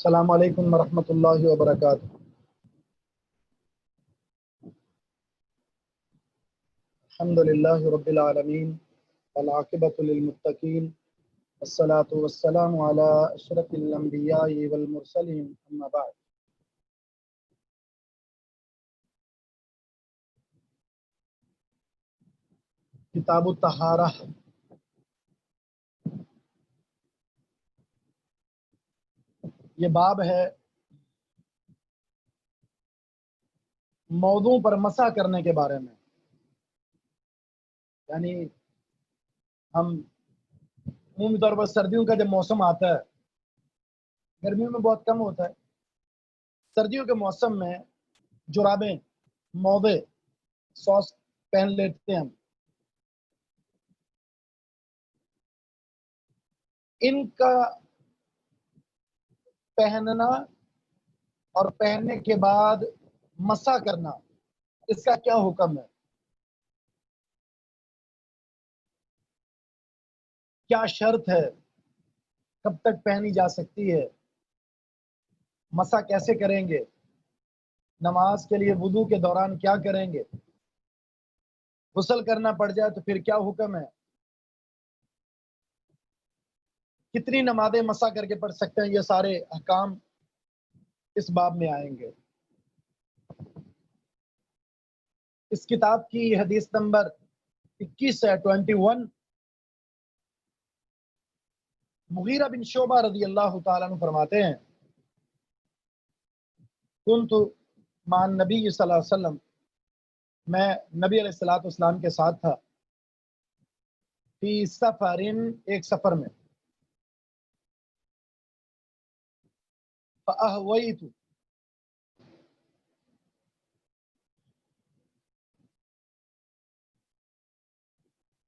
السلام علیکم ورحمۃ اللہ وبرکاتہ۔ الحمد للہ رب العالمین والعاقبۃ للمتقین والصلاة والسلام علی اشرف الانبیاء والمرسلین، اما بعد۔ کتاب الطہارہ، یہ باب ہے موضوع پر مسح کرنے کے بارے میں۔ یعنی ہم عمومی طور پر سردیوں کا جب موسم آتا ہے، گرمیوں میں بہت کم ہوتا ہے، سردیوں کے موسم میں جرابیں، موزے، ساکس پہن لیتے ہیں ہم۔ ان کا پہننا اور پہننے کے بعد مسح کرنا، اس کا کیا حکم ہے؟ کیا شرط ہے؟ کب تک پہنی جا سکتی ہے؟ مسح کیسے کریں گے؟ نماز کے لیے وضو کے دوران کیا کریں گے؟ غسل کرنا پڑ جائے تو پھر کیا حکم ہے؟ کتنی نمازیں مسح کر کے پڑھ سکتے ہیں؟ یہ سارے احکام اس باب میں آئیں گے۔ اس کتاب کی حدیث نمبر 21 ہے، 21۔ مغیرہ بن شعبہ رضی اللہ تعالیٰ عنہ فرماتے ہیں، کنت مع النبی صلی اللہ علیہ وسلم، میں نبی علیہ الصلوۃ والسلام کے ساتھ تھا، فی سفر، ایک سفر میں، فاہویت،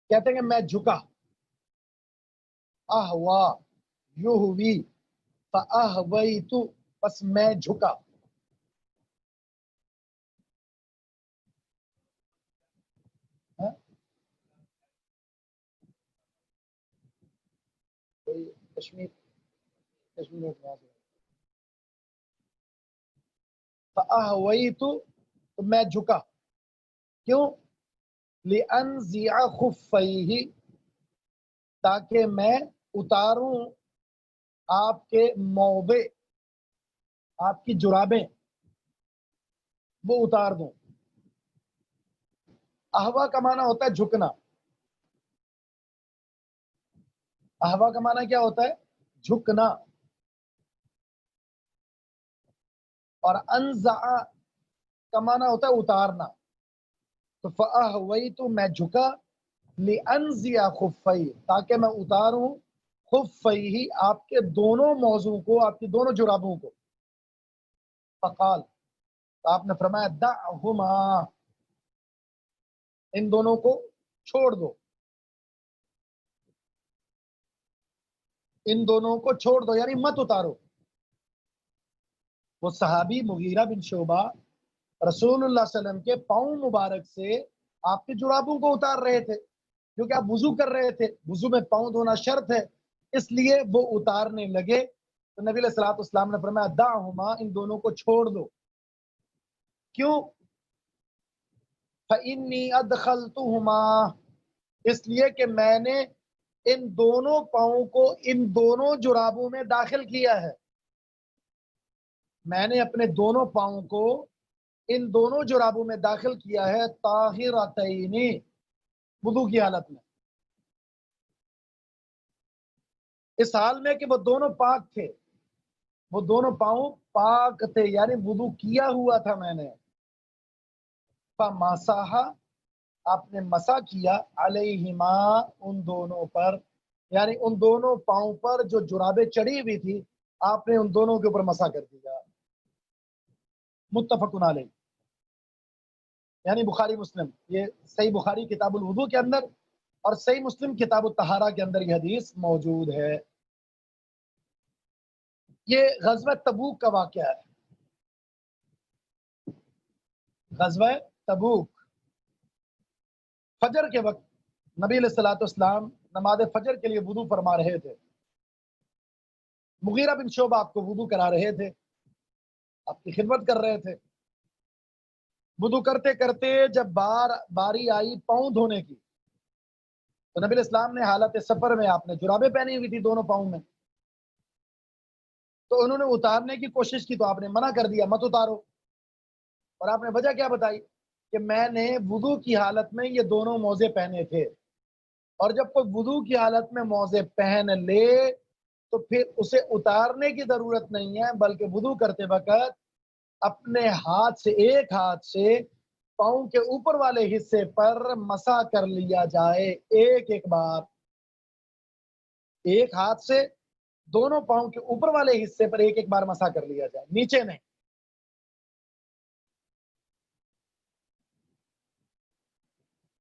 کہتے ہیں کہ میں جھکا، اہوا یہوی، فاہویت، بس میں جھکا۔ کشمیر فاہویت، تو میں جھکا، کیوں؟ لِأَنزِعَ خُفَّیْہِ، تاکہ میں اتاروں آپ کے موضع، آپ کی جرابیں وہ اتار دوں۔ احوا کا معنی ہوتا ہے جھکنا، احوا کا معنی کیا ہوتا ہے؟ جھکنا۔ اور انزع کا معنی ہوتا ہے اتارنا۔ تو فاہویت، میں جھکا، لِأَنزِعَ خُفَّیْہِ، تاکہ میں اتاروں خُفَّیْہِ، آپ کے دونوں موضوع کو، آپ کی دونوں جرابوں کو۔ فقال، تو آپ نے فرمایا، دعہما، ان دونوں کو چھوڑ دو، ان دونوں کو چھوڑ دو، یعنی مت اتارو۔ وہ صحابی مغیرہ بن شعبہ رسول اللہ صلی اللہ علیہ وسلم کے پاؤں مبارک سے آپ کے جرابوں کو اتار رہے تھے، کیونکہ آپ وضو کر رہے تھے، وضو میں پاؤں دھونا شرط ہے، اس لیے وہ اتارنے لگے۔ تو نبی علیہ الصلوۃ والسلام نے فرمایا، دعہما، ان دونوں کو چھوڑ دو۔ کیوں؟ فإنی ادخلتہما، اس لیے کہ میں نے ان دونوں پاؤں کو ان دونوں جرابوں میں داخل کیا ہے، میں نے اپنے دونوں پاؤں کو ان دونوں جرابوں میں داخل کیا ہے، طاہرتین، وضو کی حالت میں، اس حال میں کہ وہ دونوں پاک تھے، وہ دونوں پاؤں پاک تھے، یعنی وضو کیا ہوا تھا میں نے۔ فمسح، آپ نے مسح کیا، علیہما، ان دونوں پر، یعنی ان دونوں پاؤں پر جو جرابیں چڑھی ہوئی تھی، آپ نے ان دونوں کے اوپر مسح کر دیا۔ متفق علیہ، یعنی بخاری مسلم، یہ صحیح بخاری کتاب الوضو کے اندر اور صحیح مسلم کتاب الطہارہ کے اندر یہ حدیث موجود ہے۔ یہ غزوہ تبوک کا واقعہ ہے، غزوہ تبوک۔ فجر کے وقت نبی علیہ الصلوۃ والسلام نماز فجر کے لیے وضو فرما رہے تھے، مغیرہ بن شعبہ آپ کو وضو کرا رہے تھے، آپ کی خدمت کر رہے تھے. وضو کرتے کرتے جب باری آئی پاؤں دھونے کی، تو نبی اسلام نے حالت سفر میں آپ نے جرابیں پہنی ہوئی تھی دونوں پاؤں میں، تو انہوں نے اتارنے کی کوشش کی تو آپ نے منع کر دیا مت اتارو. اور آپ نے وجہ کیا بتائی کہ میں نے وضو کی حالت میں یہ دونوں موزے پہنے تھے. اور جب کوئی وضو کی حالت میں موزے پہن لے تو پھر اسے اتارنے کی ضرورت نہیں ہے، بلکہ وضو کرتے وقت اپنے ہاتھ سے ایک ہاتھ سے پاؤں کے اوپر والے حصے پر مسح کر لیا جائے، ایک ایک بار ایک ہاتھ سے دونوں پاؤں کے اوپر والے حصے پر ایک ایک بار مسح کر لیا جائے، نیچے نہیں.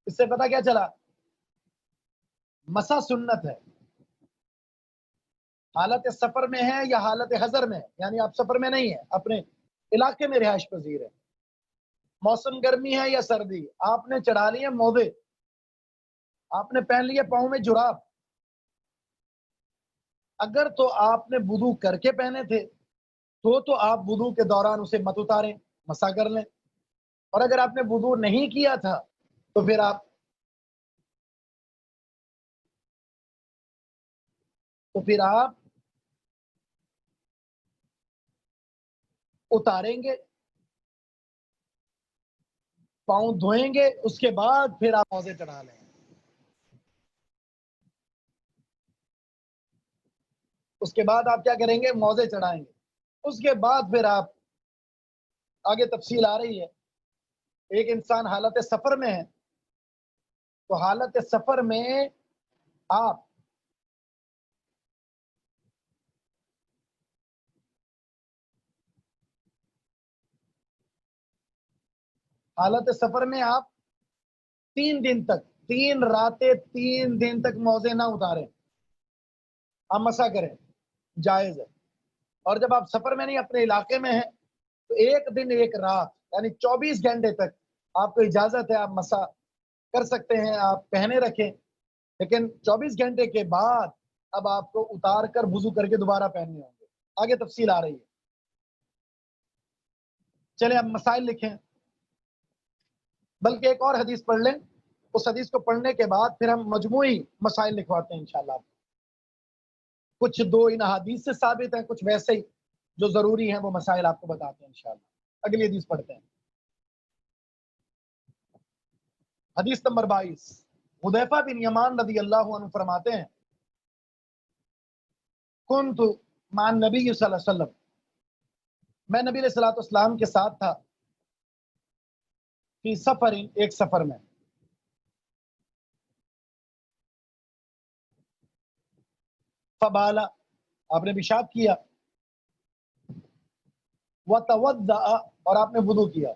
اس سے پتہ کیا چلا؟ مسح سنت ہے، حالت سفر میں ہے یا حالت حضر میں ہے، یعنی آپ سفر میں نہیں ہیں، اپنے علاقے میں رہائش پذیر ہے، موسم گرمی ہے یا سردی، آپ نے چڑھا لیے موزے، آپ نے پہن لیے پاؤں میں جراب. اگر تو آپ نے وضو کر کے پہنے تھے تو آپ وضو کے دوران اسے مت اتاریں، مسح کر لیں. اور اگر آپ نے وضو نہیں کیا تھا تو پھر آپ اتاریں گے، پاؤں دھوئیں گے، اس کے بعد پھر آپ موزے چڑھا لیں. اس کے بعد آپ کیا کریں گے؟ موزے چڑھائیں گے. اس کے بعد پھر آپ آگے تفصیل آ رہی ہے. ایک انسان حالت سفر میں ہے تو حالت سفر میں آپ حالت سفر میں آپ 3 دن تک، 3 راتیں 3 دن تک موزے نہ اتاریں، آپ مسح کریں، جائز ہے. اور جب آپ سفر میں نہیں اپنے علاقے میں ہیں تو 1 دن 1 رات یعنی 24 گھنٹے تک آپ کو اجازت ہے، آپ مسح کر سکتے ہیں، آپ پہنے رکھیں. لیکن 24 گھنٹے کے بعد اب آپ کو اتار کر وضو کر کے دوبارہ پہننے ہوں گے. آگے تفصیل آ رہی ہے. چلیں اب مسائل لکھیں، بلکہ ایک اور حدیث پڑھ لیں، اس حدیث کو پڑھنے کے بعد پھر ہم مجموعی مسائل لکھواتے ہیں انشاءاللہ. کچھ دو ان حدیث سے ثابت ہیں، کچھ ویسے ہی جو ضروری ہیں وہ مسائل آپ کو بتاتے ہیں انشاءاللہ. اگلی حدیث پڑھتے ہیں. حدیث نمبر 22. حذیفہ بن یمان رضی اللہ عنہ فرماتے ہیں کنت مع النبی صلی اللہ علیہ وسلم، میں نبی علیہ الصلوۃ والسلام کے ساتھ تھا، فی سفر، ایک سفر میں، فبالا، آپ نے پیشاب کیا، وتوضأ، اور آپ نے وضو کیا.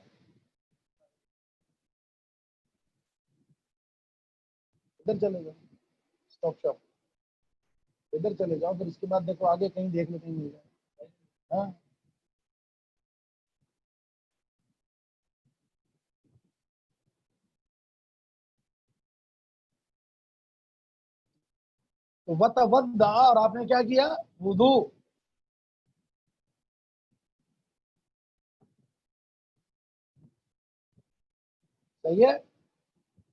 ادھر چلے جاؤ، اسٹاپ شاپ ادھر چلے جاؤ، پھر اس کے بعد دیکھو آگے کہیں دیکھ لو کہیں مل جائے. ہاں تو وتوضأ، اور آپ نے کیا کیا؟ وضو. صحیح ہے.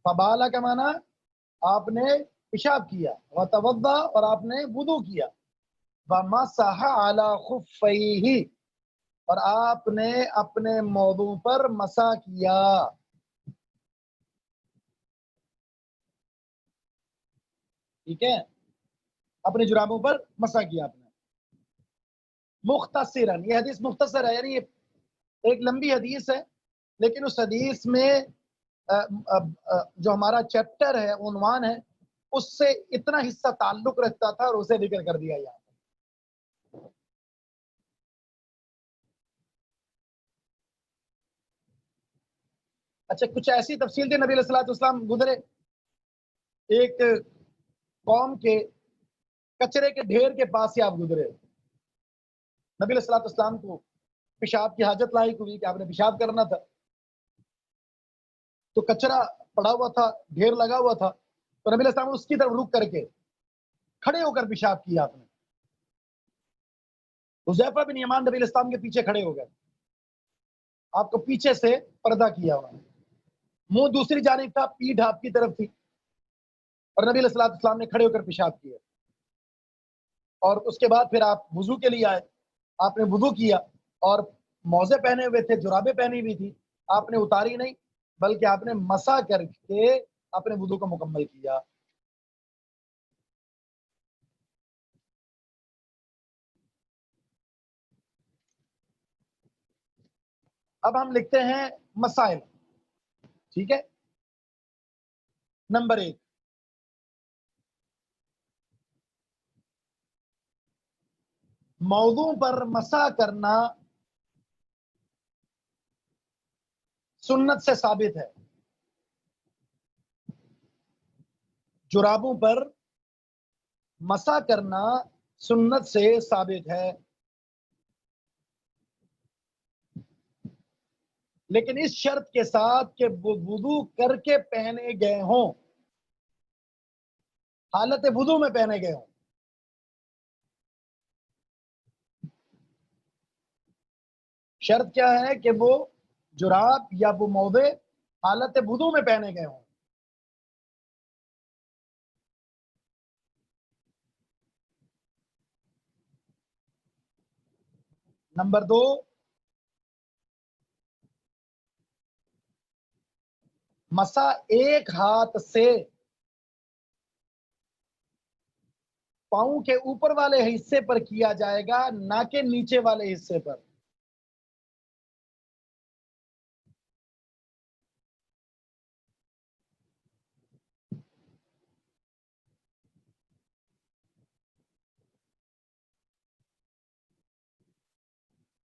فبالا کا معنی آپ نے پیشاب کیا، وتوضأ، اور آپ نے وضو کیا، ومسح علی خفیہ، اور آپ نے اپنے موضوع پر مسح کیا. ٹھیک ہے، اپنے جرابوں پر مسح کیا آپ نے. مختصراً، یہ حدیث مختصر ہے، یعنی ایک لمبی حدیث ہے، لیکن اس حدیث میں جو ہمارا چیپٹر ہے، عنوان ہے، اس سے اتنا حصہ تعلق رکھتا تھا اور اسے ذکر کر دیا یہاں. اچھا، کچھ ایسی تفصیل تھی، نبی علیہ الصلوۃ والسلام گزرے ایک قوم کے کچرے کے ڈھیر کے پاس سے، آپ گزرے، نبی علیہ الصلوۃ والسلام کو پیشاب کی حاجت لاحق ہوئی کہ آپ نے پیشاب کرنا تھا، تو کچرا پڑا ہوا تھا، ڈھیر لگا ہوا تھا، تو نبی علیہ السلام اس کی طرف رک کر کے کھڑے ہو کر پیشاب کیا آپ نے. حذیفہ بن یمان نبی علیہ السلام کے پیچھے کھڑے ہو گئے، آپ کو پیچھے سے پردہ کیا انہوں نے، منہ دوسری جانب تھا، پیٹھ آپ کی طرف تھی، اور نبی علیہ السلام نے کھڑے ہو کر پیشاب کیا، اور اس کے بعد پھر آپ وضو کے لیے آئے، آپ نے وضو کیا، اور موزے پہنے ہوئے تھے، جرابیں پہنی ہوئی تھی، آپ نے اتاری نہیں بلکہ آپ نے مسح کر کے اپنے وضو کو مکمل کیا۔ اب ہم لکھتے ہیں مسائل، ٹھیک ہے۔ نمبر 1، موضوع پر مسح کرنا سنت سے ثابت ہے، جرابوں پر مسح کرنا سنت سے ثابت ہے، لیکن اس شرط کے ساتھ کہ وہ وضو کر کے پہنے گئے ہوں، حالت وضو میں پہنے گئے ہوں۔ شرط کیا ہے کہ وہ جراب یا وہ موزے حالت وضو میں پہنے گئے ہوں۔ نمبر 2، مسح ایک ہاتھ سے پاؤں کے اوپر والے حصے پر کیا جائے گا، نہ کہ نیچے والے حصے پر۔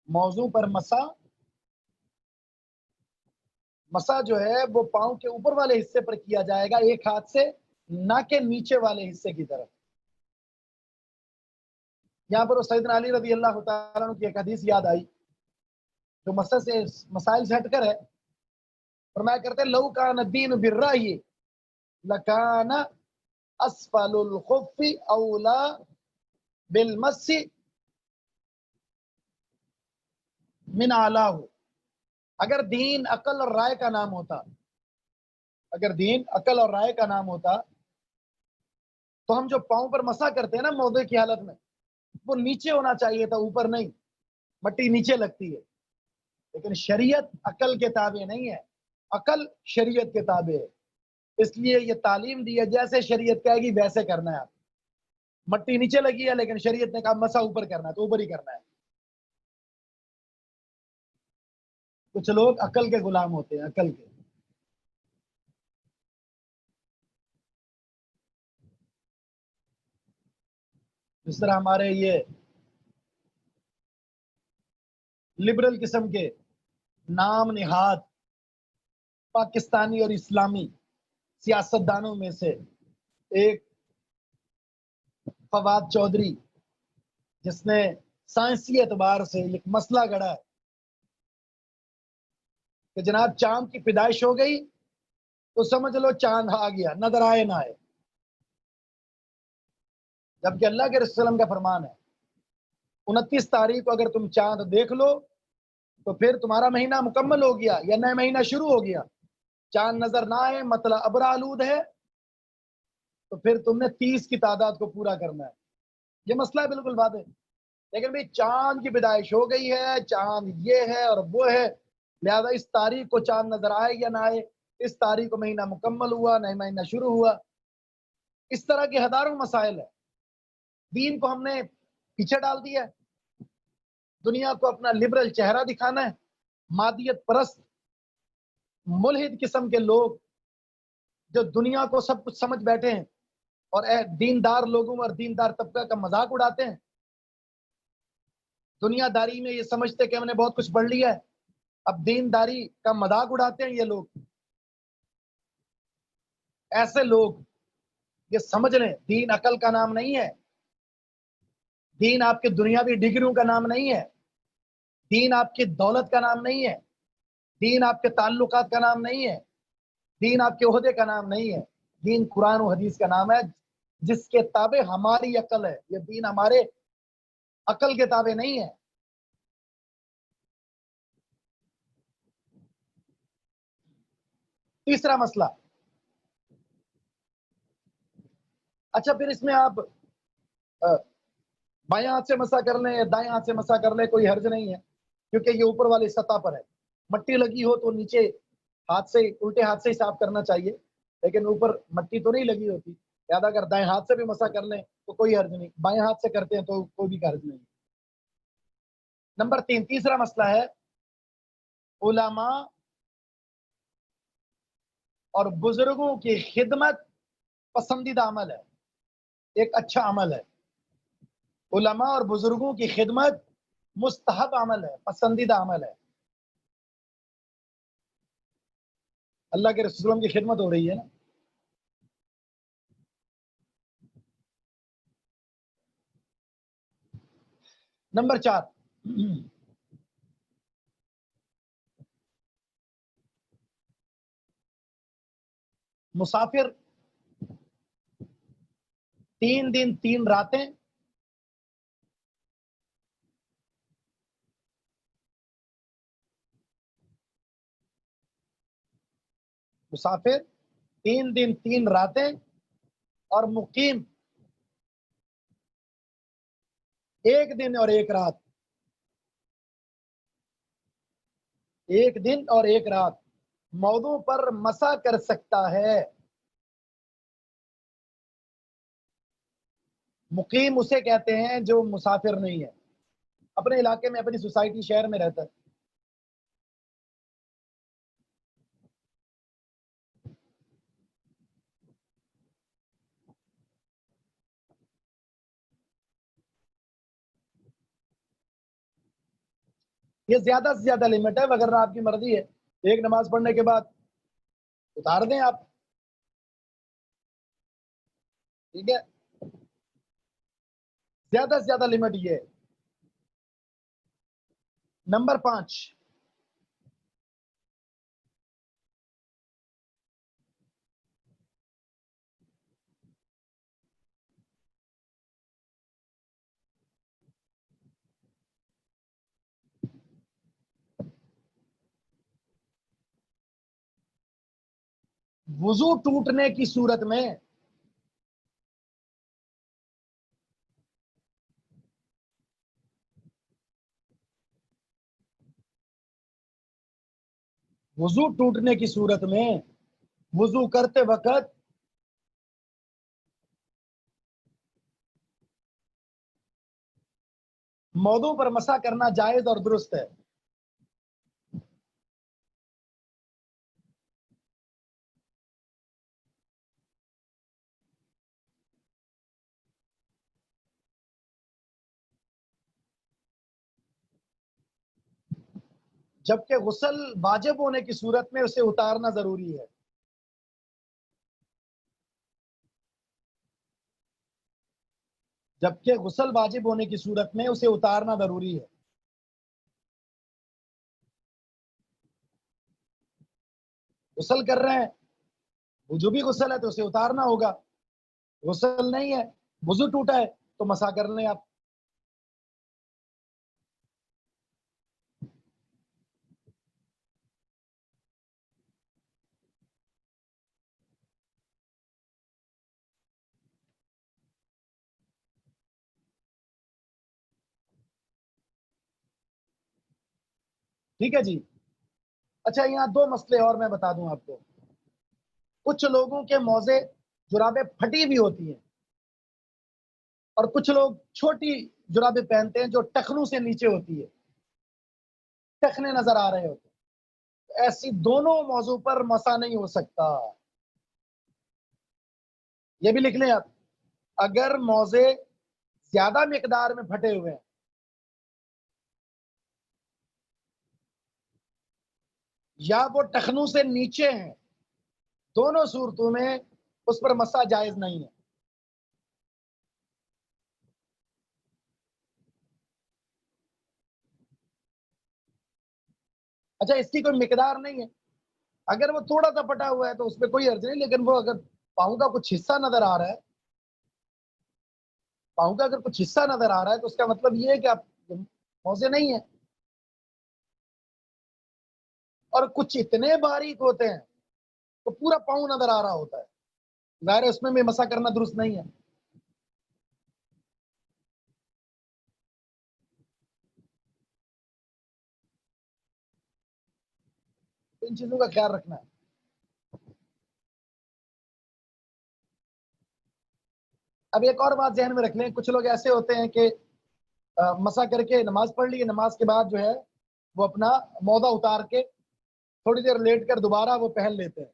موضوع پر مسح جو ہے وہ پاؤں کے اوپر والے حصے پر کیا جائے گا ایک ہاتھ سے، نہ کہ نیچے والے حصے کی طرف۔ یہاں پر سیدنا علی رضی اللہ تعالیٰ عنہ کی ایک حدیث یاد آئی جو مسائل سے ہٹ کر ہے، فرمایا کرتے لو کان الدین بالرأی لکان اسفل الخف اولا بالمس من اعلاہ۔ اگر دین عقل اور رائے کا نام ہوتا، اگر دین عقل اور رائے کا نام ہوتا تو ہم جو پاؤں پر مسح کرتے ہیں نا موضع کی حالت میں، وہ نیچے ہونا چاہیے تھا، اوپر نہیں، مٹی نیچے لگتی ہے، لیکن شریعت عقل کے تابع نہیں ہے، عقل شریعت کے تابع ہے، اس لیے یہ تعلیم دی ہے جیسے شریعت کہے گی ویسے کرنا ہے۔ آپ مٹی نیچے لگی ہے لیکن شریعت نے کہا مسح اوپر کرنا ہے تو اوپر ہی کرنا ہے۔ کچھ لوگ عقل کے غلام ہوتے ہیں، عقل کے۔ جس طرح ہمارے یہ لبرل قسم کے نام نہاد پاکستانی اور اسلامی سیاستدانوں میں سے ایک فواد چودھری، جس نے سائنسی اعتبار سے ایک مسئلہ گڑھا ہے کہ جناب چاند کی پیدائش ہو گئی تو سمجھ لو چاند آ گیا، نظر آئے نہ آئے، جبکہ اللہ کے رسول وسلم کا فرمان ہے 29 تاریخ کو اگر تم چاند دیکھ لو تو پھر تمہارا مہینہ مکمل ہو گیا یا نیا مہینہ شروع ہو گیا۔ چاند نظر نہ آئے مطلب ابر آلود ہے تو پھر تم نے 30 کی تعداد کو پورا کرنا ہے۔ یہ مسئلہ ہے بالکل واضح، لیکن بھئی چاند کی پیدائش ہو گئی ہے، چاند یہ ہے اور وہ ہے، لہذا اس تاریخ کو چاند نظر آئے یا نہ آئے، اس تاریخ کو مہینہ مکمل ہوا، نیا مہینہ شروع ہوا۔ اس طرح کے ہزاروں مسائل ہیں، دین کو ہم نے پیچھے ڈال دیا ہے، دنیا کو اپنا لبرل چہرہ دکھانا ہے۔ مادیت پرست ملحد قسم کے لوگ جو دنیا کو سب کچھ سمجھ بیٹھے ہیں اور دیندار لوگوں اور دیندار طبقہ کا مذاق اڑاتے ہیں، دنیا داری میں یہ سمجھتے کہ ہم نے بہت کچھ پڑھ لیا ہے، اب دینداری کا مذاق اڑاتے ہیں یہ لوگ۔ ایسے لوگ یہ سمجھ لیں دین عقل کا نام نہیں ہے، دین آپ کے دنیاوی ڈگریوں کا نام نہیں ہے، دین آپ کی دولت کا نام نہیں ہے، دین آپ کے تعلقات کا نام نہیں ہے، دین آپ کے عہدے کا نام نہیں ہے، دین قرآن و حدیث کا نام ہے، جس کے تابع ہماری عقل ہے۔ یہ دین ہمارے عقل کے تابع نہیں ہے. تیسرا مسئلہ. اچھا پھر اس میں آپ بائیں ہاتھ سے مسا کر لیں یا دائیں ہاتھ سے مسا کر لیں، کوئی حرج نہیں ہے، کیونکہ یہ اوپر والی سطح پر ہے. مٹی لگی ہو تو نیچے ہاتھ سے الٹے ہاتھ سے ہی صاف کرنا چاہیے، لیکن اوپر مٹی تو نہیں لگی ہوتی، لہٰذا اگر دائیں ہاتھ سے بھی مسا کر لیں تو کوئی حرج نہیں، بائیں ہاتھ سے کرتے ہیں تو کوئی بھی حرج نہیں. نمبر 3، تیسرا مسئلہ ہے علماء اور بزرگوں کی خدمت پسندیدہ عمل ہے، ایک اچھا عمل ہے. علماء اور بزرگوں کی خدمت مستحب عمل ہے، پسندیدہ عمل ہے. اللہ کے رسول کی خدمت ہو رہی ہے نا. نمبر 4، مسافر 3 دن 3 راتیں مسافر 3 دن 3 راتیں اور مقیم 1 دن اور 1 رات، 1 دن اور 1 رات موضوع پر مسا کر سکتا ہے. مقیم اسے کہتے ہیں جو مسافر نہیں ہے، اپنے علاقے میں اپنی سوسائٹی شہر میں رہتا ہے. یہ زیادہ سے زیادہ لمٹ ہے، اگر آپ کی مرضی ہے ایک نماز پڑھنے کے بعد اتار دیں آپ، ٹھیک ہے. زیادہ سے زیادہ لمٹ یہ ہے. نمبر 5، وضو ٹوٹنے کی صورت میں وضو ٹوٹنے کی صورت میں وضو کرتے وقت موضوع پر مسا کرنا جائز اور درست ہے. جبکہ غسل واجب ہونے کی صورت میں اسے اتارنا ضروری ہے. جبکہ غسل واجب ہونے کی صورت میں اسے اتارنا ضروری ہے. غسل کر رہے ہیں، وضو بھی غسل ہے تو اسے اتارنا ہوگا. غسل نہیں ہے، وضو ٹوٹا ہے تو مسا کر لیں آپ. ٹھیک ہے جی. اچھا یہاں 2 مسئلے اور میں بتا دوں آپ کو. کچھ لوگوں کے موزے جرابیں پھٹی بھی ہوتی ہیں، اور کچھ لوگ چھوٹی جرابیں پہنتے ہیں جو ٹخنوں سے نیچے ہوتی ہے، ٹخنے نظر آ رہے ہوتے ہیں. ایسی دونوں موضوع پر مسا نہیں ہو سکتا. یہ بھی لکھ لیں آپ. اگر موزے زیادہ مقدار میں پھٹے ہوئے ہیں یا وہ ٹخنوں سے نیچے ہیں، دونوں صورتوں میں اس پر مسا جائز نہیں ہے. اچھا اس کی کوئی مقدار نہیں ہے، اگر وہ تھوڑا سا پھٹا ہوا ہے تو اس پہ کوئی حرج نہیں، لیکن وہ اگر پاؤں کا کچھ حصہ نظر آ رہا ہے، پاؤں کا اگر کچھ حصہ نظر آ رہا ہے تو اس کا مطلب یہ ہے کہ آپ موزے نہیں ہیں، اور کچھ اتنے باریک ہوتے ہیں تو پورا پاؤں نظر آ رہا ہوتا ہے، ظاہر ہے اس میں بھی مسح کرنا درست نہیں ہے۔ ان چیزوں کا خیال رکھنا ہے۔ اب ایک اور بات ذہن میں رکھ لیں، کچھ لوگ ایسے ہوتے ہیں کہ مسح کر کے نماز پڑھ لی، نماز کے بعد جو ہے وہ اپنا موزہ اتار کے تھوڑی دیر لیٹ کر دوبارہ وہ پہن لیتے ہیں۔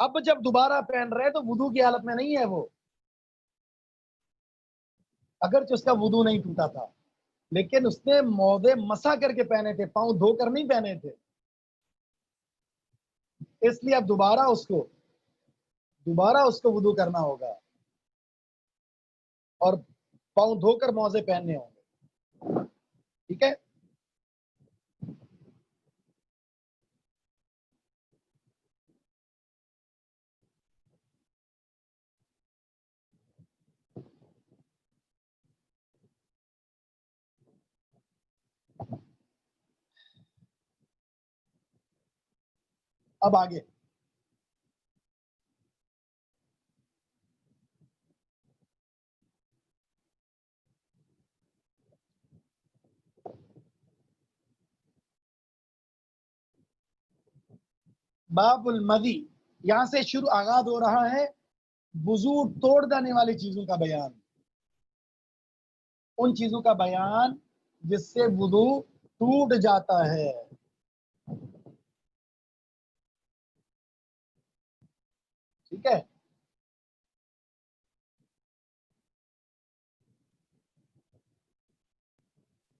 اب جب دوبارہ پہن رہے تو وضو کی حالت میں نہیں ہے وہ، اگرچہ اس کا وضو نہیں ٹوٹا تھا، لیکن اس نے موزے مسح کر کے پہنے تھے، پاؤں دھو کر نہیں پہنے تھے، اس لیے اب دوبارہ اس کو وضو کرنا ہوگا اور پاؤں دھو کر موزے پہننے ہوں گے۔ ٹھیک ہے، اب آگے باب المدی، یہاں سے شروع آغاز ہو رہا ہے وضو توڑ دینے والی چیزوں کا بیان، ان چیزوں کا بیان جس سے وضو ٹوٹ جاتا ہے۔ ٹھیک ہے،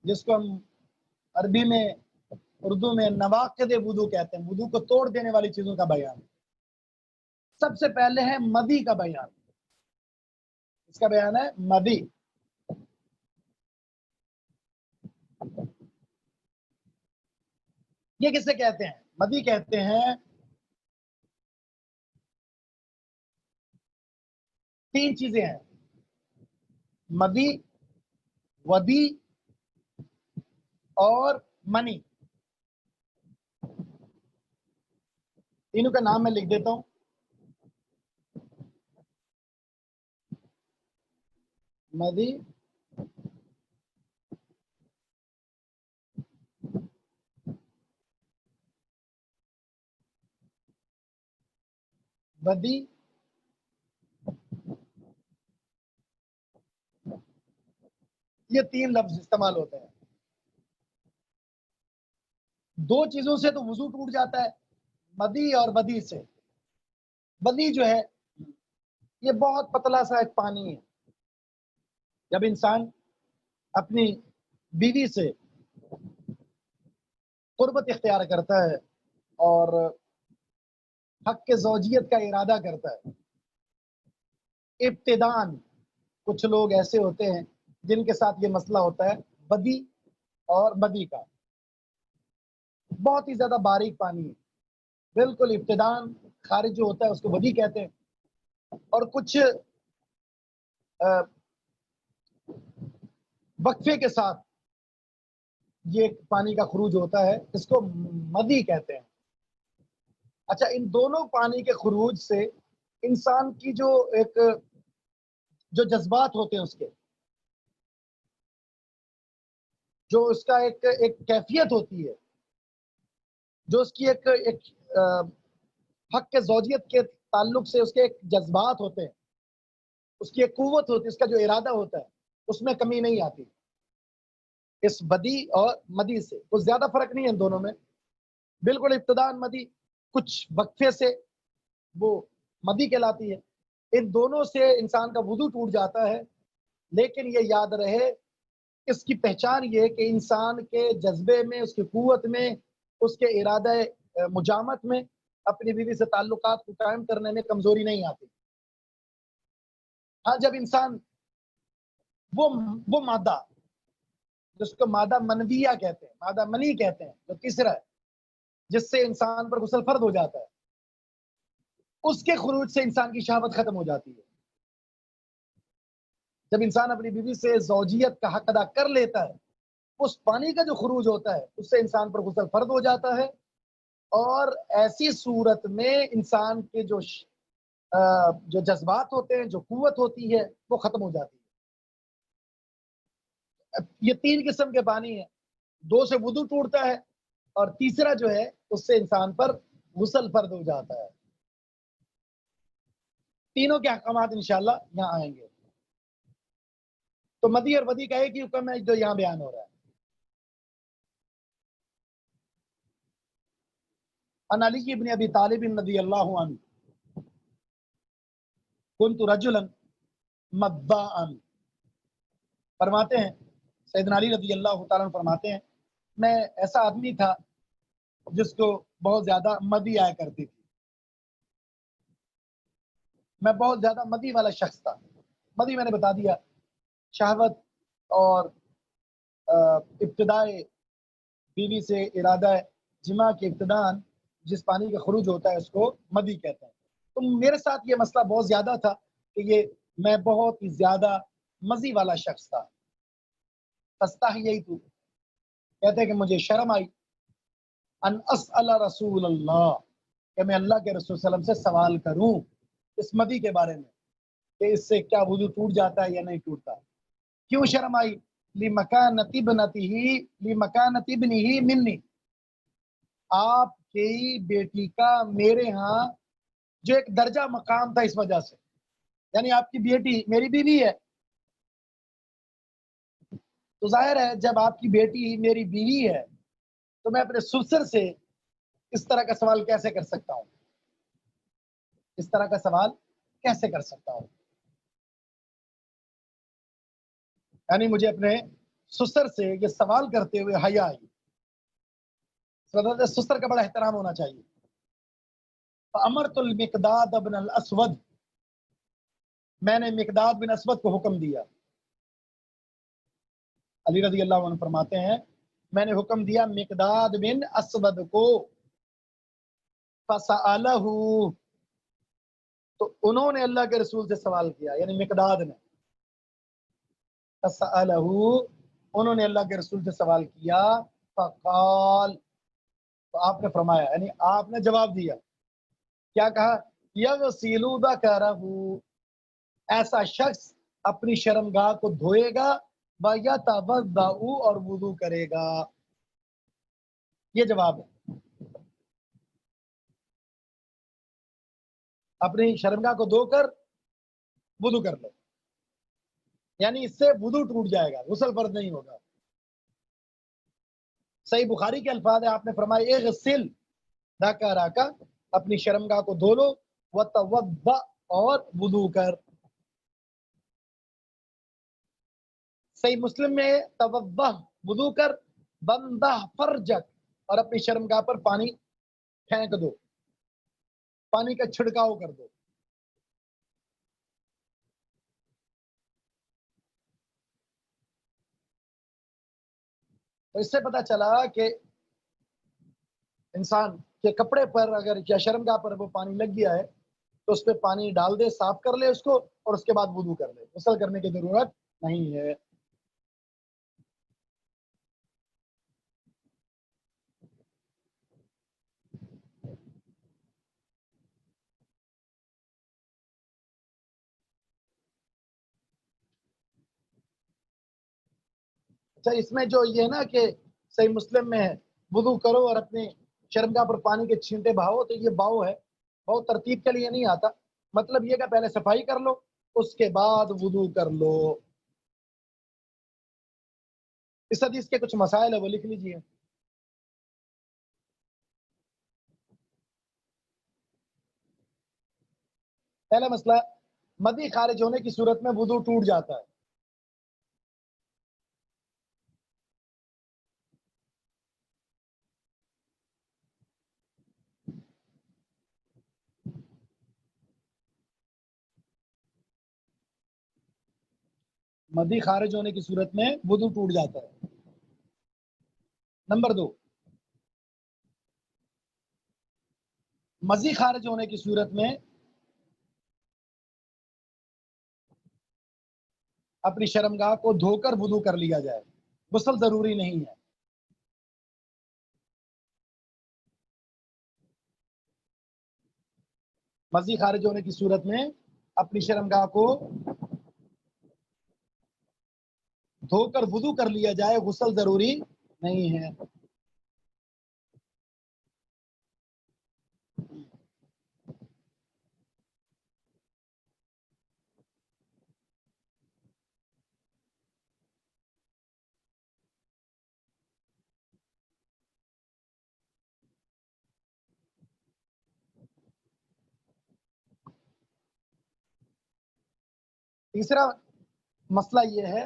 جس کو ہم عربی میں اردو میں نواقض وضو کہتے ہیں، وضو کو توڑ دینے والی چیزوں کا بیان۔ سب سے پہلے ہے مدی کا بیان، اس کا بیان ہے مدی۔ یہ کسے کہتے ہیں؟ مدی کہتے ہیں تین چیزیں ہیں، مدی، ودی اور منی۔ تینوں کا نام میں لکھ دیتا ہوں۔ مدی، ودی یہ تین لفظ استعمال ہوتے ہیں۔ دو چیزوں سے تو وضو ٹوٹ جاتا ہے، مدی اور ودی سے۔ ودی جو ہے یہ بہت پتلا سا ایک پانی ہے، جب انسان اپنی بیوی سے قربت اختیار کرتا ہے اور حق کے زوجیت کا ارادہ کرتا ہے، ابتداً کچھ لوگ ایسے ہوتے ہیں جن کے ساتھ یہ مسئلہ ہوتا ہے بدی اور بدی کا، بہت ہی زیادہ باریک پانی ہے، بالکل ابتداً خارج جو ہوتا ہے اس کو بدی کہتے ہیں، اور کچھ وقفے کے ساتھ یہ پانی کا خروج ہوتا ہے، اس کو مدی کہتے ہیں۔ اچھا، ان دونوں پانی کے خروج سے انسان کی جو جذبات ہوتے ہیں، اس کے جو اس کا ایک کیفیت ہوتی ہے، جو اس کی ایک حق کے زوجیت کے تعلق سے اس کے ایک جذبات ہوتے ہیں، اس کی ایک قوت ہوتی ہے، اس کا جو ارادہ ہوتا ہے، اس میں کمی نہیں آتی۔ اس بدی اور مدی سے کچھ زیادہ فرق نہیں ہے ان دونوں میں، بالکل ابتداء مدی، کچھ وقفے سے وہ مدی کہلاتی ہے۔ ان دونوں سے انسان کا وضو ٹوٹ جاتا ہے، لیکن یہ یاد رہے اس کی پہچان یہ کہ انسان کے جذبے میں، اس کی قوت میں، اس کے ارادہ مجامت میں اپنی بیوی سے تعلقات کو قائم کرنے میں کمزوری نہیں آتی۔ ہاں، جب انسان وہ مادہ جس کو مادہ منویہ کہتے ہیں، مادہ منی کہتے ہیں، جو تیسرا ہے جس سے انسان پر غسل فرض ہو جاتا ہے، اس کے خروج سے انسان کی شہوت ختم ہو جاتی ہے۔ جب انسان اپنی بیوی سے زوجیت کا حق ادا کر لیتا ہے، اس پانی کا جو خروج ہوتا ہے اس سے انسان پر غسل فرض ہو جاتا ہے، اور ایسی صورت میں انسان کے جو جذبات ہوتے ہیں، جو قوت ہوتی ہے، وہ ختم ہو جاتی ہے۔ یہ تین قسم کے پانی ہیں، دو سے وضو ٹوٹتا ہے، اور تیسرا جو ہے اس سے انسان پر غسل فرض ہو جاتا ہے۔ تینوں کے احکامات انشاءاللہ یہاں آئیں گے۔ تو مدی اور ودی کا ایک ہی حکم ہے جو یہاں بیان ہو رہا ہے۔ ان علی بن ابی طالب رضی اللہ عنہ کنت رجلا مداء، فرماتے ہیں سیدنا علی رضی اللہ تعالیٰ عنہ فرماتے ہیں میں ایسا آدمی تھا جس کو بہت زیادہ مدی آیا کرتی تھی، میں بہت زیادہ مدی والا شخص تھا۔ مدی میں نے بتا دیا، شہوت اور ابتدائے بیوی سے ارادہ جماع کے ابتدان جس پانی کا خروج ہوتا ہے اس کو مدی کہتے ہیں۔ تو میرے ساتھ یہ مسئلہ بہت زیادہ تھا کہ میں بہت ہی زیادہ مزی والا شخص تھا۔ فاستحییت، کہتے ہیں کہ مجھے شرم آئی، ان اسأل رسول اللہ، کہ میں اللہ کے رسول صلی اللہ علیہ وسلم سے سوال کروں اس مدی کے بارے میں کہ اس سے کیا وضو ٹوٹ جاتا ہے یا نہیں ٹوٹتا۔ کیوں شرم آئی؟ لمکانت ابنہ منی، آپ کی بیٹی کا میرے ہاں جو ایک درجہ مقام تھا، اس وجہ سے، یعنی آپ کی بیٹی میری بیوی ہے، تو ظاہر ہے جب آپ کی بیٹی میری بیوی ہے تو میں اپنے سسر سے اس طرح کا سوال کیسے کر سکتا ہوں، اس طرح کا سوال کیسے کر سکتا ہوں؟ یعنی مجھے اپنے سسر سے یہ سوال کرتے ہوئے حیا آئی۔ سسر کا بڑا احترام ہونا چاہیے۔ فامرت المقداد بن الاسود، میں نے مقداد بن اسود کو حکم دیا۔ علی رضی اللہ عنہ فرماتے ہیں میں نے حکم دیا مقداد بن اسود کو، فسألہ، تو انہوں نے اللہ کے رسول سے سوال کیا، یعنی مقداد نے، فسألہ، انہوں نے اللہ کے رسول سے سوال کیا، فقال، تو آپ نے فرمایا، یعنی آپ نے جواب دیا، کیا کہا؟ یغسل ذکرہ، ایسا شخص اپنی شرمگاہ کو دھوئے گا، ویتوضأ، اور وضو کرے گا۔ یہ جواب ہے، اپنی شرمگاہ کو دھو کر وضو کر لو، یعنی اس سے وضو ٹوٹ جائے گا، غسل فرض نہیں ہوگا۔ صحیح بخاری کے الفاظ ہیں، آپ نے فرمایا اغسل ذکرک، اپنی شرمگاہ کو دھو لو، وتوضأ، اور وضو کر۔ صحیح مسلم میں توضأ، وضو کر، بندہ فرجک، اور اپنی شرمگاہ پر پانی پھینک دو، پانی کا چھڑکاؤ کر دو۔ تو اس سے پتہ چلا کہ انسان کے کپڑے پر اگر یا شرمگاہ پر وہ پانی لگ گیا ہے تو اس پہ پانی ڈال دے، صاف کر لے اس کو، اور اس کے بعد وضو کر لے، غسل کرنے کی ضرورت نہیں ہے۔ اچھا، اس میں جو یہ نا کہ صحیح مسلم میں ہے وضو کرو اور اپنے شرمگاہ پر پانی کے چھینٹے بہاؤ، تو یہ باؤ ہے، باؤ ترتیب کے لیے نہیں آتا، مطلب یہ کہ پہلے صفائی کر لو اس کے بعد وضو کر لو۔ اس حدیث کے کچھ مسائل ہیں وہ لکھ لیجئے۔ پہلا مسئلہ، مدی خارج ہونے کی صورت میں وضو ٹوٹ جاتا ہے۔ مدی خارج ہونے کی صورت میں وضو ٹوٹ جاتا ہے۔ نمبر 2، مزی خارج ہونے کی صورت میں اپنی شرمگاہ کو دھو کر وضو کر لیا جائے، غسل ضروری نہیں ہے۔ مزی خارج ہونے کی صورت میں اپنی شرمگاہ کو دھو کر وضو کر لیا جائے، غسل ضروری نہیں ہے۔ تیسرا مسئلہ یہ ہے،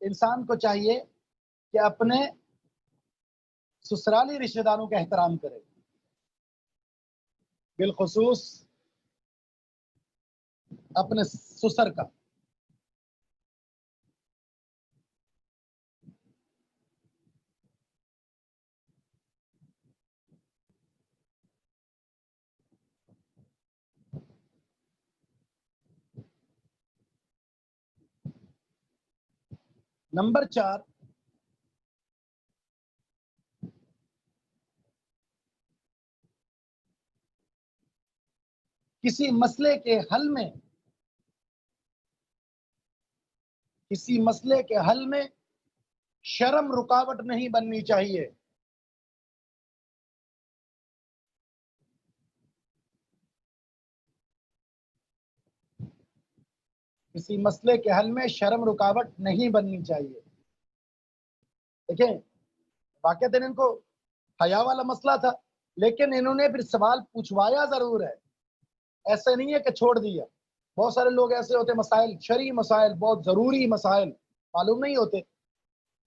انسان کو چاہیے کہ اپنے سسرالی رشتہ داروں کا احترام کرے، بالخصوص اپنے سسر کا۔ نمبر 4، کسی مسئلے کے حل میں شرم رکاوٹ نہیں بننی چاہیے۔ کسی مسئلے کے حل میں شرم رکاوٹ نہیں بننی چاہیے۔ دیکھیں، واقعات ان کو حیا والا مسئلہ تھا، لیکن انہوں نے پھر سوال پوچھوایا ضرور ہے، ایسا نہیں ہے کہ چھوڑ دیا۔ بہت سارے لوگ ایسے ہوتے، مسائل شرعی مسائل، بہت ضروری مسائل معلوم نہیں ہوتے،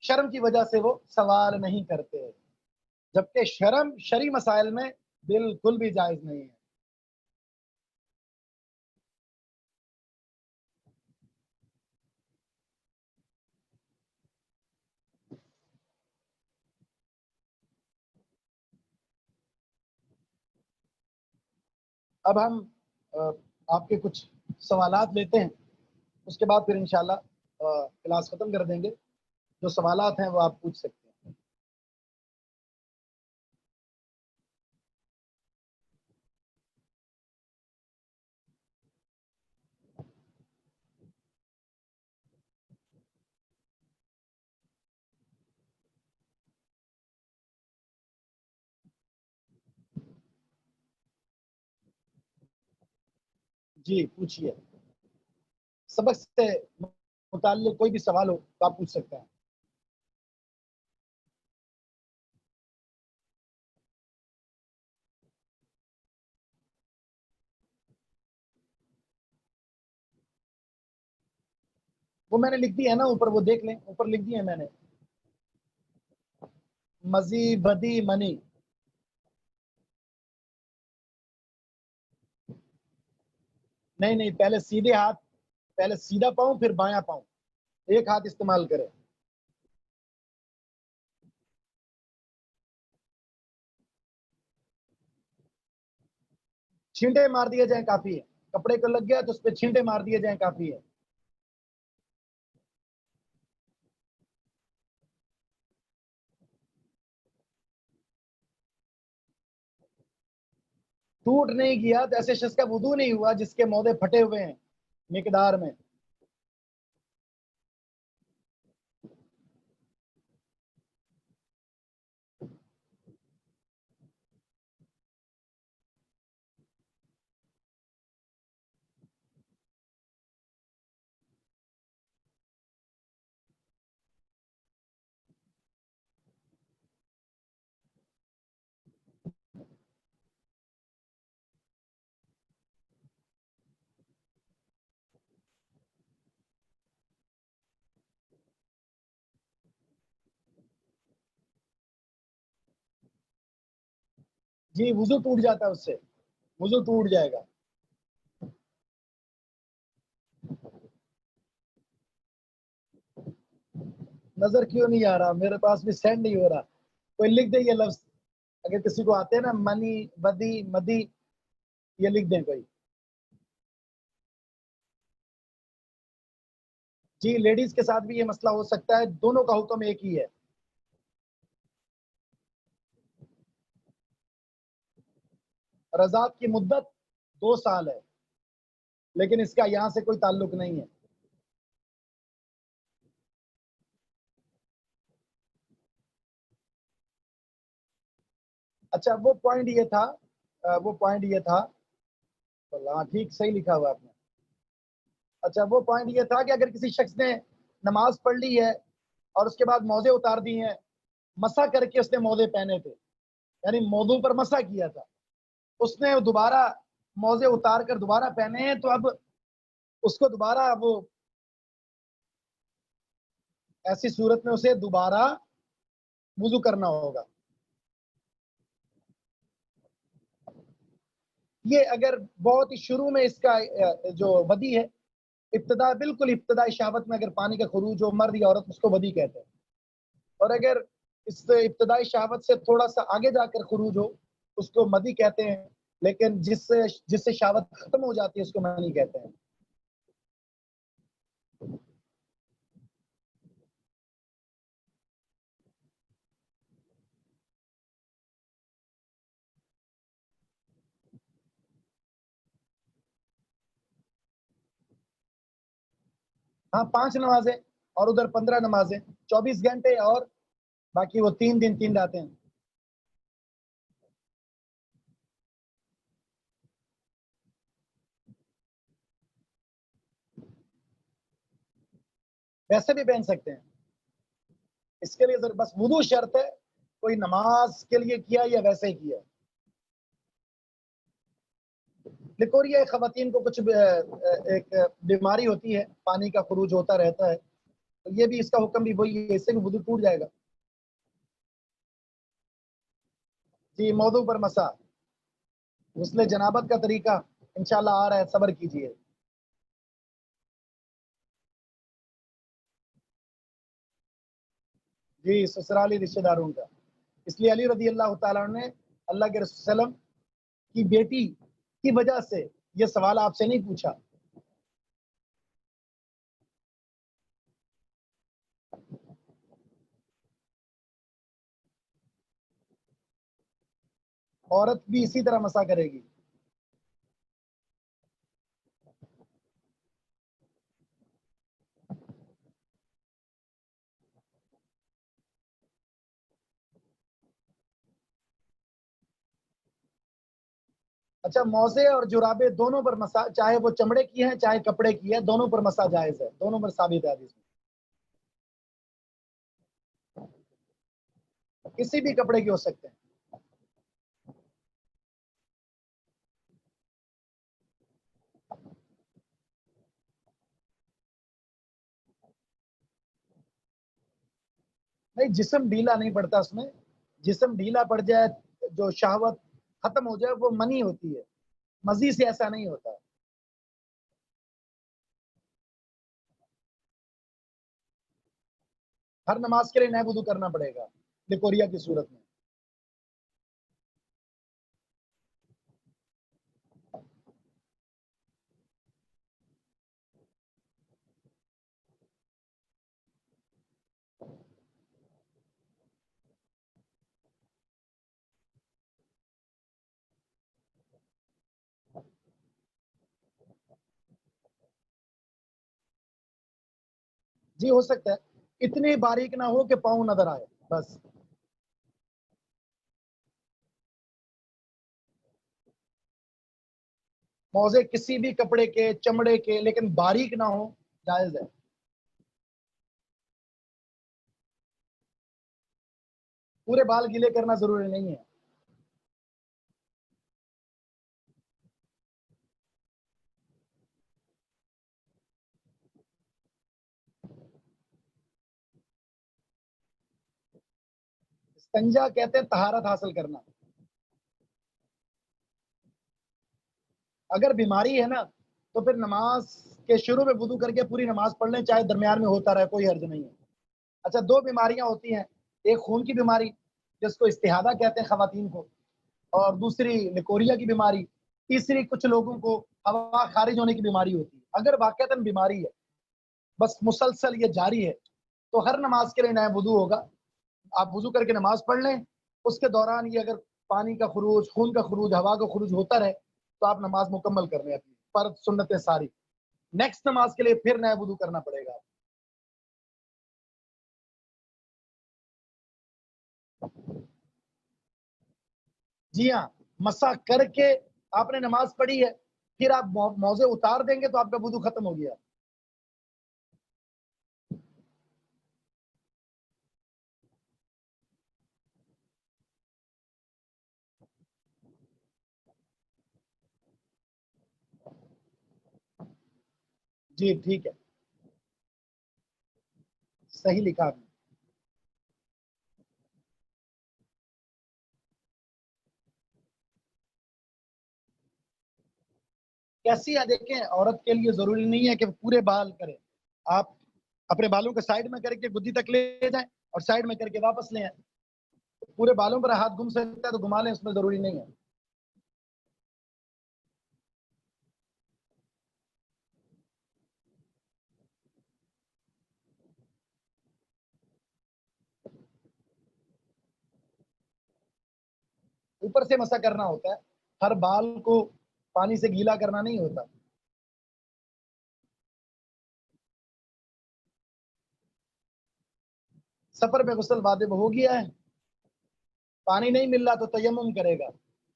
شرم کی وجہ سے وہ سوال نہیں کرتے، جبکہ شرم شرعی مسائل میں بالکل بھی جائز نہیں ہے۔ اب ہم آپ کے کچھ سوالات لیتے ہیں، اس کے بعد پھر انشاءاللہ کلاس ختم کر دیں گے۔ جو سوالات ہیں وہ آپ پوچھ سکتے ہیں۔ جی پوچھیے، سبق سے متعلق کوئی بھی سوال ہو تو آپ پوچھ سکتے ہیں۔ وہ میں نے لکھ دی ہے نا اوپر، وہ دیکھ لیں، اوپر لکھ دی ہے میں نے، مزی بدی منی۔ نہیں، پہلے سیدھے ہاتھ، پہلے سیدھا پاؤں پھر بایاں پاؤں، ایک ہاتھ استعمال کرے۔ چھینٹے مار دیے جائیں کافی ہے، کپڑے کو لگ گیا تو اس پہ چھینٹے مار دیے جائیں کافی ہے۔ ٹوٹ نہیں گیا تو ایسے شخص کا وضو نہیں ہوا جس کے مودے پھٹے ہوئے ہیں مقدار میں۔ جی وضو ٹوٹ جاتا ہے، اس سے وضو ٹوٹ جائے گا۔ نظر کیوں نہیں آ رہا؟ میرے پاس بھی سینڈ نہیں ہو رہا، کوئی لکھ دے یہ لفظ، اگر کسی کو آتے ہیں نا، منی بدی مدی، یہ لکھ دیں کوئی۔ جی لیڈیز کے ساتھ بھی یہ مسئلہ ہو سکتا ہے، دونوں کا حکم ایک ہی ہے۔ رضاعت کی مدت 2 سال ہے، لیکن اس کا یہاں سے کوئی تعلق نہیں ہے۔ اچھا وہ پوائنٹ یہ تھا، ہاں ٹھیک صحیح لکھا ہوا آپ نے۔ اچھا وہ پوائنٹ یہ تھا کہ اگر کسی شخص نے نماز پڑھ لی ہے اور اس کے بعد موزے اتار دی ہیں، مسح کر کے اس نے موزے پہنے تھے، یعنی موضوع پر مسح کیا تھا، اس نے دوبارہ موزے اتار کر دوبارہ پہنے ہیں، تو اب اس کو دوبارہ وہ ایسی صورت میں اسے دوبارہ وضو کرنا ہوگا۔ یہ اگر بہت ہی شروع میں اس کا جو ودی ہے، بالکل ابتدائی شہوت میں اگر پانی کا خروج ہو، مرد یا عورت اس کو ودی کہتے ہیں، اور اگر اس ابتدائی شہوت سے تھوڑا سا آگے جا کر خروج ہو اس کو مدی کہتے ہیں، لیکن جس سے شہوت ختم ہو جاتی ہے اس کو منی کہتے ہیں۔ ہاں 5 نمازیں اور ادھر 15 نمازیں، 24 گھنٹے، اور باقی وہ 3 دن 3 راتیں۔ ویسے بھی پہن سکتے ہیں، اس کے لیے بس وضو شرط ہے، کوئی نماز کے لیے کیا یا ویسے ہی کیا۔ لکوریا خواتین کو کچھ ایک بیماری ہوتی ہے، پانی کا خروج ہوتا رہتا ہے، تو یہ بھی اس کا حکم بھی وہی ہے، اس سے بھی وضو ٹوٹ جائے گا۔ جی موضوع پر مسا، غسل جنابت کا طریقہ انشاءاللہ آ رہا ہے، صبر کیجئے۔ جی سسرالی رشتہ داروں کا، اس لیے علی رضی اللہ تعالیٰ نے اللہ کے رسول صلی اللہ علیہ وسلم کی بیٹی کی وجہ سے یہ سوال آپ سے نہیں پوچھا۔ عورت بھی اسی طرح مسا کرے گی۔ اچھا موزے اور جرابے دونوں پر مسا، چاہے وہ چمڑے کی ہیں چاہے کپڑے کی ہے، دونوں پر مسا جائز ہے، دونوں پر ثابت ہے حدیث میں۔ کسی بھی کپڑے کے ہو سکتے ہیں۔ نہیں جسم ڈھیلا نہیں پڑتا، اس میں جسم ڈھیلا پڑ جائے، جو شہوت ختم ہو جائے وہ منی ہوتی ہے، مزید سے ایسا نہیں ہوتا۔ ہر نماز کے لیے نئے وضو کرنا پڑے گا لکوریا کی صورت میں۔ جی ہو سکتا ہے، اتنی باریک نہ ہو کہ پاؤں نظر آئے بس۔ موزے کسی بھی کپڑے کے، چمڑے کے، لیکن باریک نہ ہو، جائز ہے۔ پورے بال گیلے کرنا ضروری نہیں ہے۔ استنجا کہتے ہیں طہارت حاصل کرنا۔ اگر بیماری ہے نا تو پھر نماز کے شروع میں وضو کر کے پوری نماز پڑھ لیں، چاہے درمیان میں ہوتا رہے، کوئی حرج نہیں ہے۔ اچھا 2 بیماریاں ہوتی ہیں، ایک خون کی بیماری جس کو استحاضہ کہتے ہیں خواتین کو، اور دوسری لکوریا کی بیماری، تیسری کچھ لوگوں کو ہوا خارج ہونے کی بیماری ہوتی ہے۔ اگر واقعتاً بیماری ہے بس مسلسل یہ جاری ہے، تو ہر نماز کے لیے نیا وضو ہوگا. آپ وضو کر کے نماز پڑھ لیں، اس کے دوران یہ اگر پانی کا خروج، خون کا خروج، ہوا کا خروج ہوتا رہے تو آپ نماز مکمل کر لیں اپنی فرض سنتیں ساری. نیکسٹ نماز کے لیے پھر نیا وضو کرنا پڑے گا. جی ہاں، مسح کر کے آپ نے نماز پڑھی ہے، پھر آپ موزے اتار دیں گے تو آپ کا وضو ختم ہو گیا. جی ٹھیک ہے، صحیح لکھا آپ نے. کیسی ہے دیکھیں، عورت کے لیے ضروری نہیں ہے کہ پورے بال کرے. آپ اپنے بالوں کو سائڈ میں کر کے گدی تک لے جائیں اور سائڈ میں کر کے واپس لے آئیں. پورے بالوں پر ہاتھ گم سکتا ہے تو گھما لیں، اس میں ضروری نہیں ہے. اوپر سے مسح کرنا ہوتا ہے، ہر بال کو پانی سے گیلا کرنا نہیں ہوتا. سفر میں غسل واجب ہو گیا ہے، پانی نہیں مل رہا تو تیمم کرے گا.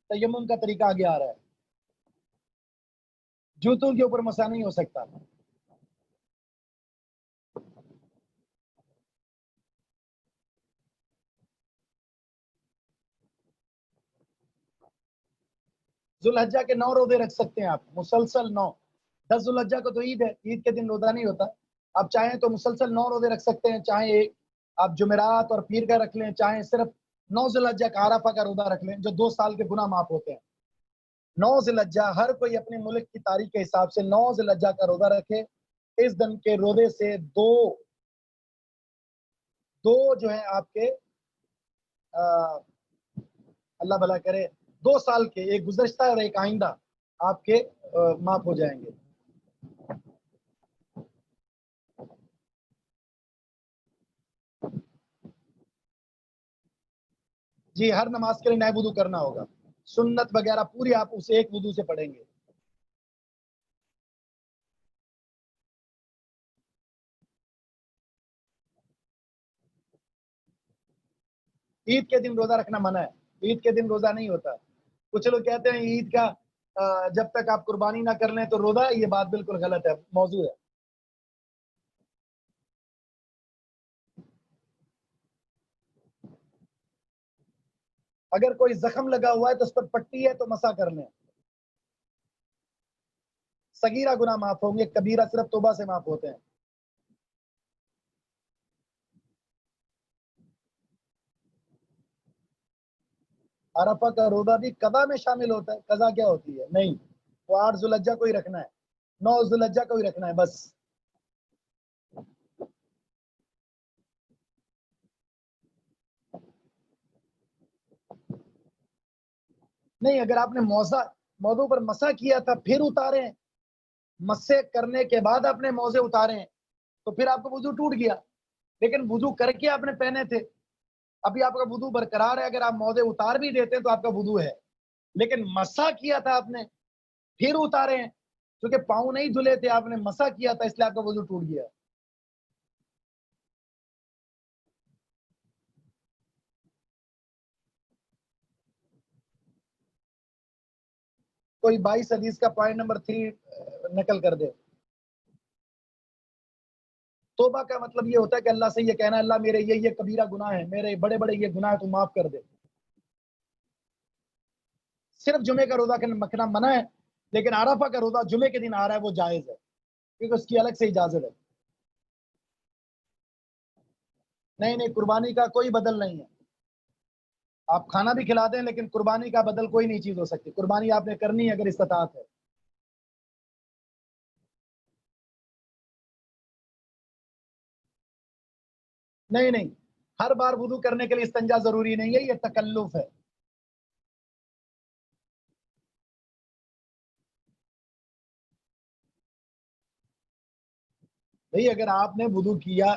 تیمم کا طریقہ آگے آ رہا ہے. جوتوں کے اوپر مسح نہیں ہو سکتا. ذوالحجہ کے 9 روزے رکھ سکتے ہیں آپ، مسلسل 9. 10 ذوالحجہ کو تو عید ہے، عید کے دن روزہ نہیں ہوتا. آپ چاہیں تو مسلسل 9 روزے رکھ سکتے ہیں، چاہیں ایک آپ جمعرات اور پیر کا رکھ لیں، چاہیں صرف 9 ذوالحجہ کا عرفہ کا روزہ رکھ لیں، جو 2 سال کے گناہ معاف ہوتے ہیں. 9 ذوالحجہ ہر کوئی اپنے ملک کی تاریخ کے حساب سے 9 ذوالحجہ کا روزہ رکھے. اس دن کے روزے سے دو جو ہیں آپ کے اللہ بھلا کرے 2 سال کے، ایک گزشتہ اور ایک آئندہ، آپ کے معاف ہو جائیں گے. جی، ہر نماز کے لیے نیا وضو کرنا ہوگا. سنت وغیرہ پوری آپ اسے ایک وضو سے پڑھیں گے. عید کے دن روزہ رکھنا منع ہے، عید کے دن روزہ نہیں ہوتا. کچھ لوگ کہتے ہیں عید کا جب تک آپ قربانی نہ کر لیں تو روزہ ہے. یہ بات بالکل غلط ہے، موضوع ہے. اگر کوئی زخم لگا ہوا ہے تو اس پر پٹی ہے تو مسح کر لیں. صغیرہ گناہ معاف ہوں گے، کبیرہ صرف توبہ سے معاف ہوتے ہیں. عرفہ کا روزہ بھی قضا میں شامل ہوتا ہے. قضا کیا ہوتی ہے؟ نہیں، وہ 8 ذوالحجہ کو ہی رکھنا ہے، 9 ذوالحجہ کو ہی رکھنا ہے بس. نہیں، اگر آپ نے موضوع پر مسح کیا تھا پھر اتارے ہیں، مسح کرنے کے بعد آپ نے موزے اتارے ہیں تو پھر آپ کا وضو ٹوٹ گیا. لیکن وضو کر کے آپ نے پہنے تھے، ابھی آپ کا وضو برقرار ہے. اگر آپ موزے اتار بھی دیتے ہیں تو آپ کا وضو ہے. لیکن مسح کیا تھا آپ نے پھر اتارے ہیں، کیونکہ پاؤں نہیں دھلے تھے، آپ نے مسح کیا تھا، اس لیے آپ کا وضو ٹوٹ گیا. کوئی 22 حدیث کا پوائنٹ نمبر 3 نقل کر دے. توبہ کا مطلب یہ ہوتا ہے کہ اللہ سے یہ کہنا، اللہ میرے یہ کبیرہ گناہ ہے، میرے بڑے بڑے یہ گناہ ہے، تو معاف کر دے. صرف جمعے کا روزہ رکھنا منع ہے، لیکن عرفہ کا روزہ جمعے کے دن آ رہا ہے وہ جائز ہے، کیونکہ اس کی الگ سے اجازت ہے. نہیں نہیں، قربانی کا کوئی بدل نہیں ہے. آپ کھانا بھی کھلا دیں لیکن قربانی کا بدل کوئی نہیں چیز ہو سکتی. قربانی آپ نے کرنی ہے اگر استطاعت ہے. نہیں نہیں، ہر بار وضو کرنے کے لیے استنجا ضروری نہیں ہے، یہ تکلف ہے. بھئی اگر آپ نے وضو کیا،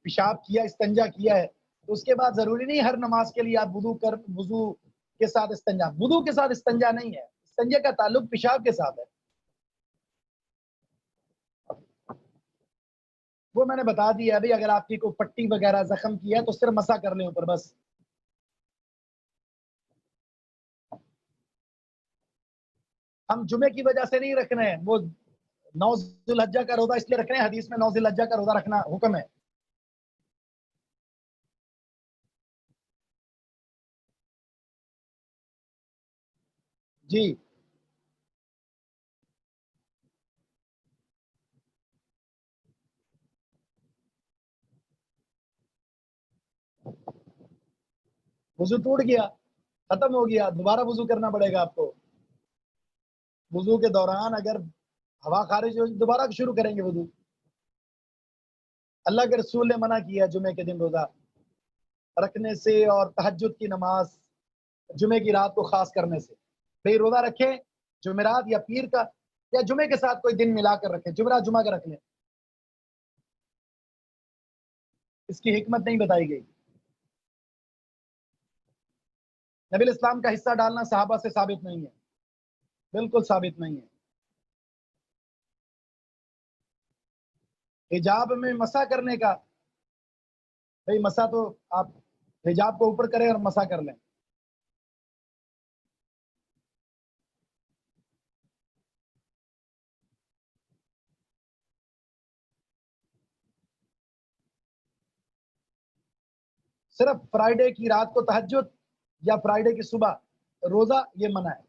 پیشاب کیا، استنجا کیا ہے، تو اس کے بعد ضروری نہیں ہر نماز کے لیے آپ وضو کے ساتھ استنجا، وضو کے ساتھ استنجا نہیں ہے، استنجا کا تعلق پیشاب کے ساتھ ہے. وہ میں نے بتا دیا ہے بھائی، اگر آپ کی کوئی پٹی وغیرہ زخم کی ہے تو صرف مسح کر لیں اوپر بس. ہم جمعے کی وجہ سے نہیں رکھ رہے ہیں، وہ 9 ذی الحجہ کا روزہ اس لیے رکھ رہے ہیں، حدیث میں 9 ذی الحجہ کا روزہ رکھنا حکم ہے. جی وضو ٹوٹ گیا، ختم ہو گیا، دوبارہ وضو کرنا پڑے گا آپ کو. وضو کے دوران اگر ہوا خارج ہو دوبارہ شروع کریں گے وضو. اللہ کے رسول نے منع کیا جمعے کے دن روزہ رکھنے سے، اور تہجد کی نماز جمعے کی رات کو خاص کرنے سے. بھئی روزہ رکھیں جمعرات یا پیر کا، یا جمعے کے ساتھ کوئی دن ملا کر رکھیں، جمعرات جمعہ کا رکھ لیں. اس کی حکمت نہیں بتائی گئی. نبی الاسلام کا حصہ ڈالنا صحابہ سے ثابت نہیں ہے، بالکل ثابت نہیں ہے. حجاب میں مسح کرنے کا، بھئی مسح تو آپ حجاب کو اوپر کریں اور مسح کر لیں. صرف فرائیڈے کی رات کو تہجد یا فرائیڈے کی صبح روزہ، یہ منع ہے.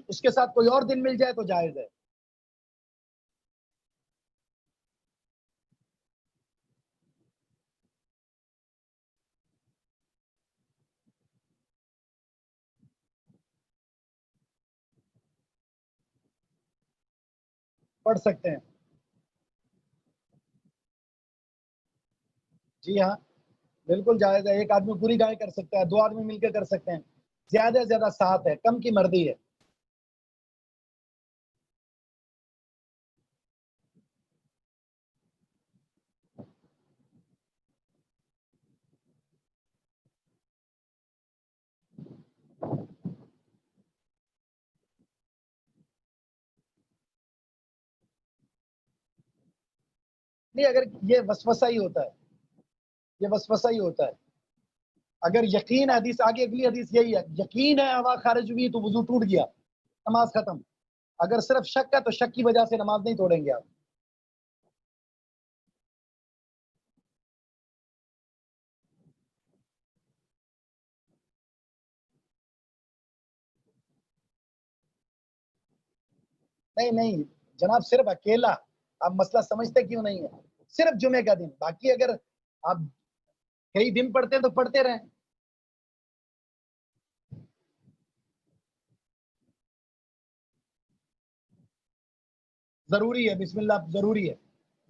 اس کے ساتھ کوئی اور دن مل جائے تو جائز ہے. پڑھ سکتے ہیں. جی ہاں بالکل جائز ہے. ایک آدمی پوری گائے کر سکتا ہے، 2 آدمی مل کے کر سکتے ہیں. زیادہ سے زیادہ 7 ہے، کم کی مرضی ہے. نہیں، اگر یہ وسوسہ ہی ہوتا ہے، یہ وسوسہ ہی ہوتا ہے. اگر یقین حدیث آگے اگلی حدیث یہی ہے، یقین ہے ہوا خارج ہوئی تو وضو ٹوٹ گیا، نماز ختم. اگر صرف شک ہے تو شک کی وجہ سے نماز نہیں توڑیں گے آپ. نہیں نہیں جناب، صرف اکیلا آپ مسئلہ سمجھتے کیوں نہیں ہے؟ صرف جمعے کا دن، باقی اگر آپ کئی دن پڑھتے ہیں تو پڑھتے رہیں. ضروری ہے، بسم اللہ ضروری ہے.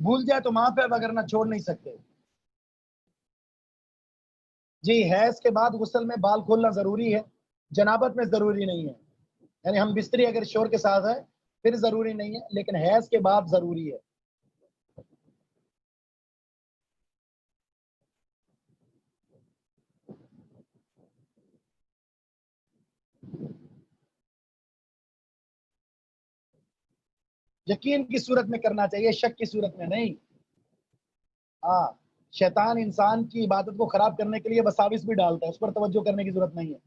بھول جائے تو وہاں پہ، اگر نہ چھوڑ نہیں سکتے. جی حیض کے بعد غسل میں بال کھولنا ضروری ہے، جنابت میں ضروری نہیں ہے. یعنی ہم بستری اگر شور کے ساتھ ہے پھر ضروری نہیں ہے، لیکن حیض کے بعد ضروری ہے. یقین کی صورت میں کرنا چاہیے، شک کی صورت میں نہیں. ہاں، شیطان انسان کی عبادت کو خراب کرنے کے لیے وساوس بھی ڈالتا ہے، اس پر توجہ کرنے کی ضرورت نہیں ہے.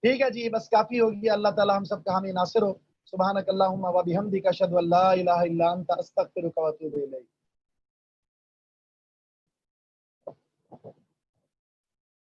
ٹھیک ہے جی، بس کافی ہوگی. اللہ تعالی ہم سب کا حامی ناصر ہو. سبحانک اللہم و بحمدک، اشہد ان لا الہ الا انت، استغفرک و اتوب الیک.